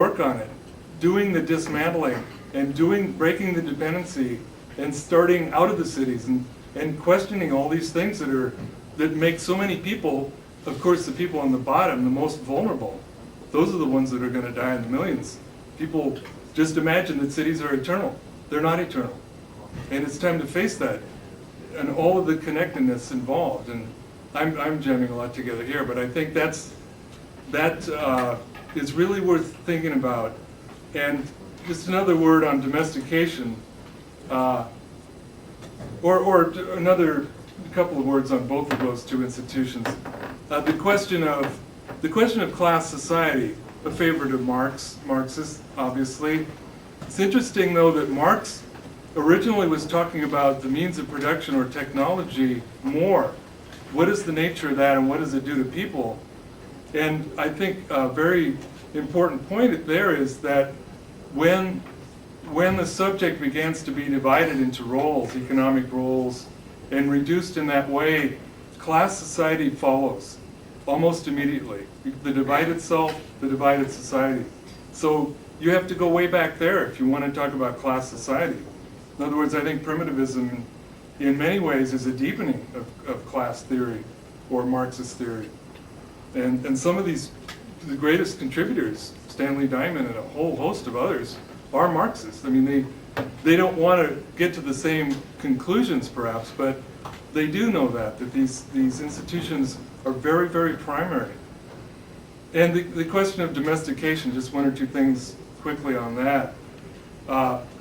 work on it, doing the dismantling and breaking the dependency and starting out of the cities and questioning all these things that make so many people, of course the people on the bottom, the most vulnerable. Those are the ones that are going to die in the millions. People just imagine that cities are eternal. They're not eternal. And it's time to face that and all of the connectedness involved. And I'm jamming a lot together here, but I think that is really worth thinking about. And just another word on domestication, or another couple of words on both of those two institutions. The question of class society, a favorite of Marxists, obviously. It's interesting, though, that Marx originally was talking about the means of production or technology more. What is the nature of that and what does it do to people? And I think a very important point there is that when the subject begins to be divided into roles, economic roles, and reduced in that way, class society follows almost immediately. The divided self, the divided society. So you have to go way back there if you want to talk about class society. In other words, I think primitivism in many ways is a deepening of class theory or Marxist theory. And some of the greatest contributors, Stanley Diamond and a whole host of others, are Marxists. I mean, they don't want to get to the same conclusions perhaps, but they do know that these institutions are very, very primary. And the question of domestication, just one or two things quickly on that.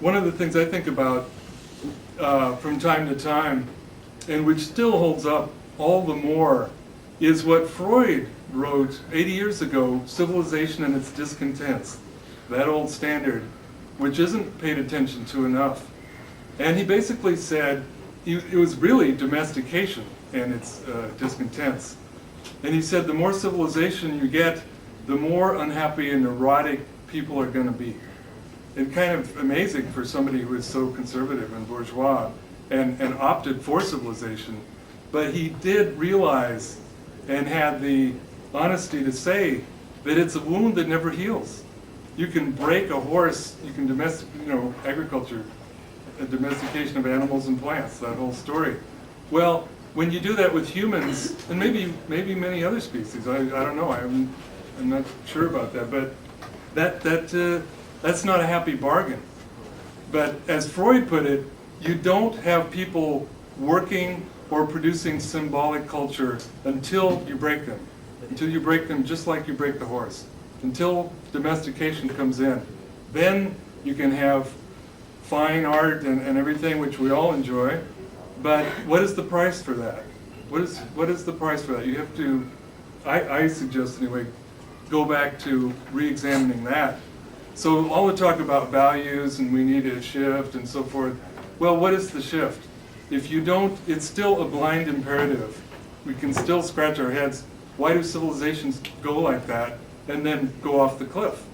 One of the things I think about from time to time, and which still holds up all the more, is what Freud wrote 80 years ago, Civilization and Its Discontents, that old standard, which isn't paid attention to enough. And he basically said it was really domestication and its discontents. And he said the more civilization you get, the more unhappy and neurotic people are going to be. And kind of amazing for somebody who is so conservative and bourgeois and opted for civilization. But he did realize and had the honesty to say that it's a wound that never heals. You can break a horse, you can agriculture, domestication of animals and plants, that whole story. Well, when you do that with humans, and maybe many other species, I don't know, I'm not sure about that, but that's not a happy bargain. But as Freud put it, you don't have people working or producing symbolic culture until you break them. Until you break them just like you break the horse. Until domestication comes in. Then you can have fine art and everything which we all enjoy. But what is the price for that? What is the price for that? You have to, I suggest anyway, go back to re-examining that. So all the talk about values and we need a shift and so forth, well, what is the shift? If you don't, it's still a blind imperative. We can still scratch our heads. Why do civilizations go like that and then go off the cliff?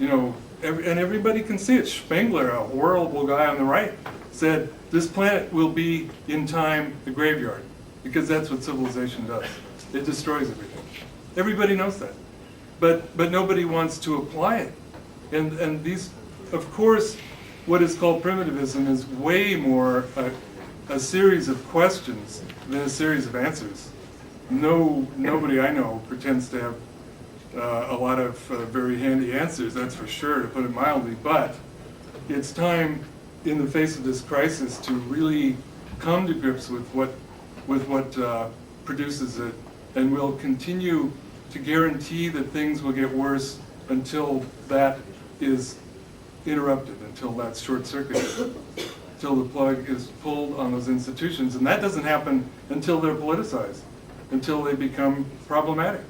And everybody can see it. Spengler, a horrible guy on the right, said this planet will be in time a graveyard because that's what civilization does. It destroys everything. Everybody knows that. But nobody wants to apply it. And these, of course, what is called primitivism is way more a series of questions than a series of answers. Nobody I know pretends to have a lot of very handy answers, that's for sure, to put it mildly, but it's time in the face of this crisis to really come to grips with what produces it, and we'll continue to guarantee that things will get worse until that is interrupted, until that's short-circuited, until the plug is pulled on those institutions. And that doesn't happen until they're politicized, until they become problematic.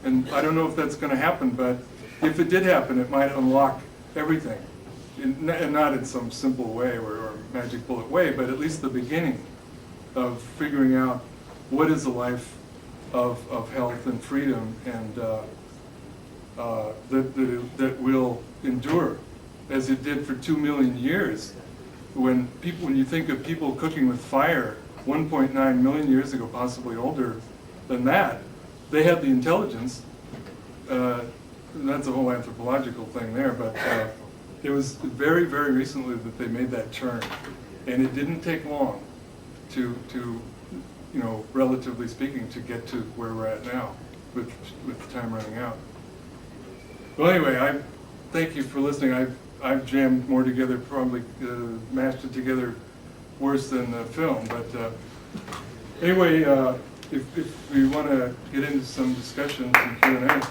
And I don't know if that's going to happen, but if it did happen, it might unlock everything. And not in some simple way or magic bullet way, but at least the beginning of figuring out what is a life of health and freedom and that will endure, as it did for 2 million years. When you think of people cooking with fire 1.9 million years ago, possibly older than that, they had the intelligence that's a whole anthropological thing there, but it was very, very recently that they made that turn. And it didn't take long to you know, relatively speaking, to get to where we're at now, with time running out. Well, anyway, I thank you for listening. I've jammed more together, probably mashed it together worse than the film. But anyway, if we want to get into some discussion, some Q&A.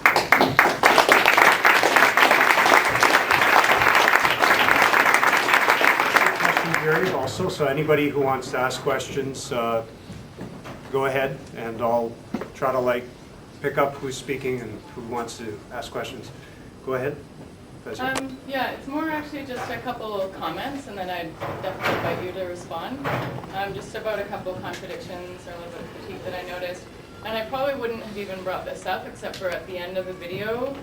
Period also, so anybody who wants to ask questions, go ahead, and I'll try to pick up who's speaking and who wants to ask questions. Go ahead. Yeah, it's more actually just a couple of comments, and then I'd definitely invite you to respond. Just about a couple of contradictions or a little bit of critique that I noticed. And I probably wouldn't have even brought this up except for at the end of the video.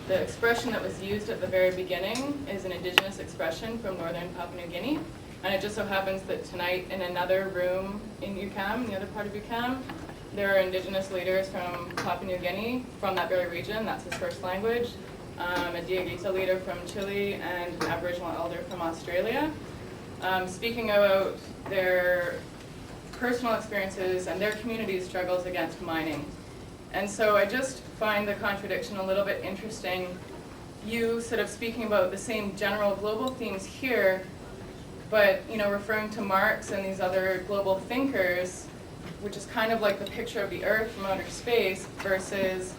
The expression that was used at the very beginning is an indigenous expression from northern Papua New Guinea. And it just so happens that tonight in another room in UQAM, in the other part of UQAM, there are indigenous leaders from Papua New Guinea, from that very region, that's his first language, a Diagita leader from Chile, and an Aboriginal elder from Australia, speaking about their personal experiences and their community struggles against mining. And so I just find the contradiction a little bit interesting. You sort of speaking about the same general global themes here, but referring to Marx and these other global thinkers, which is kind of like the picture of the Earth from outer space, versus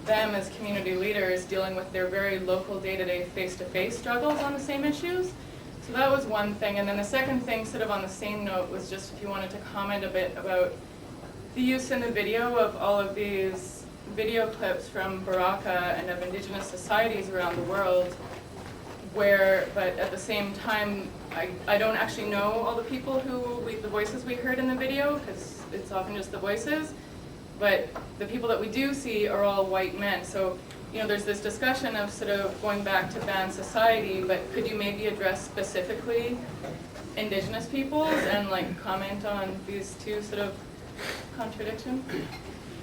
them as community leaders dealing with their very local day-to-day face-to-face struggles on the same issues. So that was one thing. And then the second thing, sort of on the same note, was just if you wanted to comment a bit about the use in the video of all of these video clips from Baraka and of indigenous societies around the world, but at the same time, I don't actually know all the people the voices we heard in the video, because it's often just the voices, but the people that we do see are all white men. So, there's this discussion of sort of going back to band society, but could you maybe address specifically indigenous peoples and comment on these two sort of contradictions?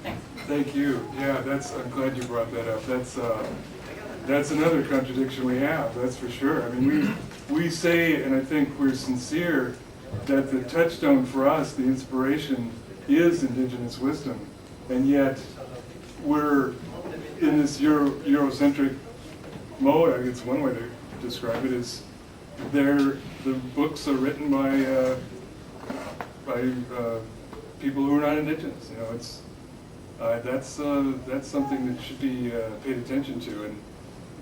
Thanks. Thank you. Yeah, I'm glad you brought that up. That's another contradiction we have, that's for sure. I mean, we say, and I think we're sincere, that the touchstone for us, the inspiration, is indigenous wisdom. And yet, we're in this Eurocentric mode. I guess one way to describe it is the books are written by people who are not indigenous. That's something that should be paid attention to,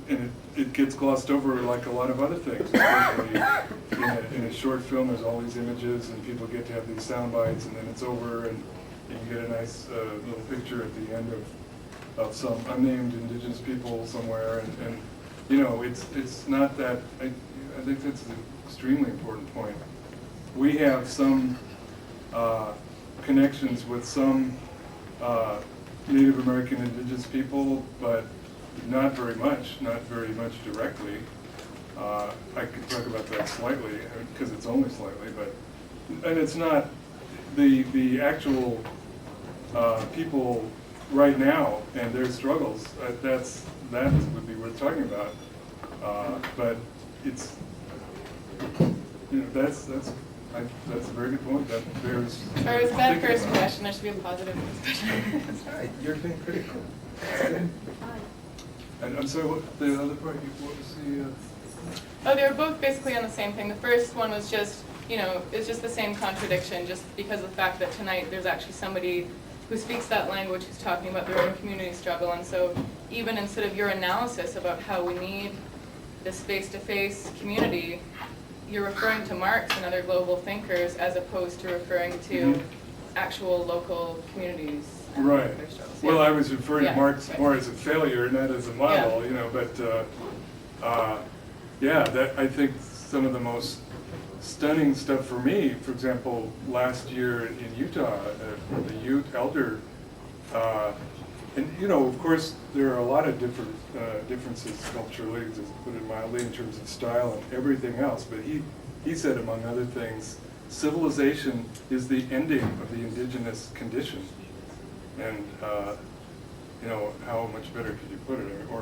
and it gets glossed over like a lot of other things. Especially in a short film, there's all these images, and people get to have these sound bites, and then it's over, and you get a nice little picture at the end of some unnamed indigenous people somewhere, and it's not that. I think that's an extremely important point. We have some connections with some Native American indigenous people, but not very much directly. I could talk about that slightly, because it's only slightly, and it's not the actual people right now and their struggles. That would be worth talking about. But it's that's a very good point. That there's. Or was that first question? There should be a positive discussion. Sorry, you're being critical. And I'm sorry, what the other part? What was the? Oh, they were both basically on the same thing. The first one was just, it's just the same contradiction, just because of the fact that tonight there's actually somebody who speaks that language who's talking about their own community struggle. And so even in sort of your analysis about how we need this face-to-face community, you're referring to Marx and other global thinkers as opposed to referring to actual local communities. Right. Their struggles. Well, I was referring to Marx right. more as a failure, not as a model, but I think some of the most stunning stuff for me, for example, last year in Utah, the Ute elder, and of course there are a lot of differences culturally, to put it mildly, in terms of style and everything else, but he said, among other things, civilization is the ending of the indigenous condition. how much better could you put it? Or